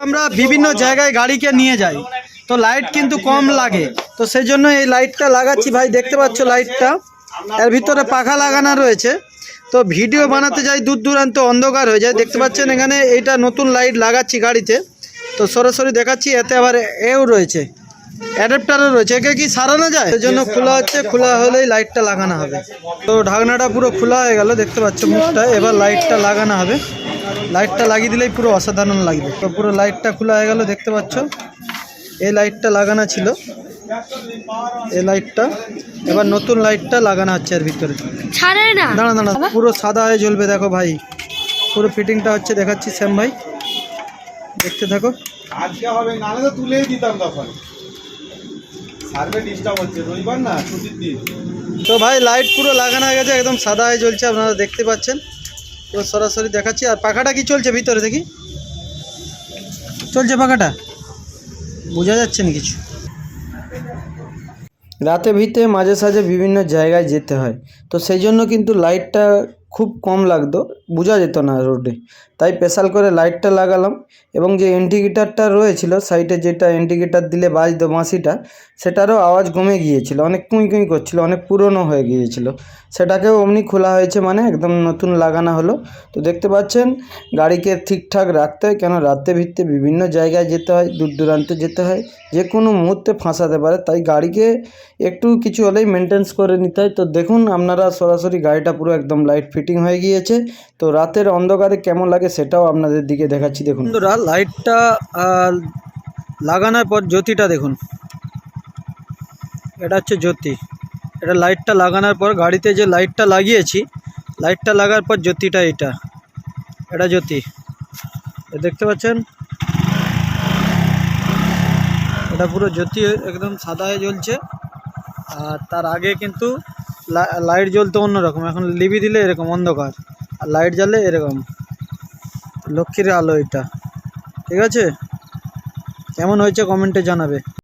আমরা বিভিন্ন জায়গায় গাড়িকে নিয়ে যাই, তো লাইট কিন্তু কম লাগে, তো সেই জন্য এই লাইটটা লাগাচ্ছি। ভাই দেখতে পাচ্ছ লাইটটা, এর ভিতরে পাখা লাগানো রয়েছে। তো ভিডিও বানাতে যাই দূর দূরান্ত অন্ধকার হয়ে যায়, দেখতে পাচ্ছেন এখানে এইটা নতুন লাইট লাগাচ্ছি গাড়িতে। তো সরাসরি দেখাচ্ছি, এতে আবার এও রয়েছে, অ্যাডাপ্টারও রয়েছে, একে কি সারানো যায়, সেই জন্য খোলা হচ্ছে। খোলা হলেই লাইটটা লাগানো হবে। তো ঢাকনাটা পুরো খোলা হয়ে গেল, দেখতে পাচ্ছ মুখটা। এবার লাইটটা লাগানো হবে, লাইটটা লাগিয়ে দিলেই পুরো অসাধারণ লাগবে। তো পুরো লাইটটা খোলা হয়ে গেল, দেখতে পাচ্ছ। এই লাইটটা লাগানো ছিল, এই লাইটটা, এবার নতুন লাইটটা লাগানো হচ্ছে এর ভিতরে। দাঁড়া দাঁড়া, পুরো সাদা হয়ে জ্বলবে, দেখো ভাই পুরো ফিটিংটা হচ্ছে, দেখাচ্ছি শ্যাম ভাই, দেখতে থাকো। আজকে হবে না, তো তুলেই দিতাম তখন, সার্ভে ডিস্টার্ব হচ্ছে, রবিবার না ছুটির দিন। তো ভাই লাইট পুরো লাগানো হয়ে গেছে, একদম সাদা হয়ে জ্বলছে, আপনারা দেখতে পাচ্ছেন। পুরো সরাসরি দেখাচ্ছি। আর পাখাটা কি চলছে ভিতরে, দেখি চলছে পাখাটা, বোঝা যাচ্ছে না কিছু। রাতে ভিতরে মাঝে সাঝে বিভিন্ন জায়গায় যেতে হয়, তো সেই জন্য কিন্তু লাইটটা খুব কম লাগতো, বোঝা যেত না রোডে, তাই স্পেশাল করে লাইটটা লাগালাম। এবং যে ইন্ডিকেটারটা রয়েছিল সাইডে, যেটা ইন্ডিকেটার দিলে বাজতো বাঁশিটা, সেটারও আওয়াজ কমে গিয়েছিল, অনেক কুঁই কুঁই করছিল, অনেক পুরনো হয়ে গিয়েছিল। সেটাকেও অমনি খোলা হয়েছে, মানে একদম নতুন লাগানো হলো। তো দেখতে পাচ্ছেন গাড়িকে ঠিকঠাক রাখতে হয়, কেন রাতে ভিত্তে বিভিন্ন জায়গায় যেতে হয়, দূর দূরান্তে যেতে হয়, যে কোনো মুহূর্তে ফাঁসাতে পারে, তাই গাড়িকে একটু কিছু হলেই মেনটেন্স করে নিতে হয়। তো দেখুন আপনারা সরাসরি গাড়িটা পুরো একদম লাইট ফিটিং হয়ে গিয়েছে। তো রাতের অন্ধকারে কেমন লাগে সেটাও আপনাদের দিকে দেখাচ্ছি, দেখুন। বন্ধুরা লাইটটা লাগানোর পর জ্যোতিটা দেখুন, এটা হচ্ছে জ্যোতি। এটা লাইটটা লাগানোর পর গাড়িতে যে লাইটটা লাগিয়েছি, লাইটটা লাগার পর জ্যোতিটা, এটা জ্যোতি, দেখতে পাচ্ছেন। এটা পুরো জ্যোতি একদম সাদা হয়ে জ্বলছে। আর তার আগে কিন্তু লাইট জ্বলতো অন্যরকম, এখন লিবি দিলে এরকম অন্ধকার, আর লাইট জ্বলে এরকম লক্ষ্মীর আলো। এটা ঠিক আছে, কেমন হয়েছে কমেন্টে জানাবে।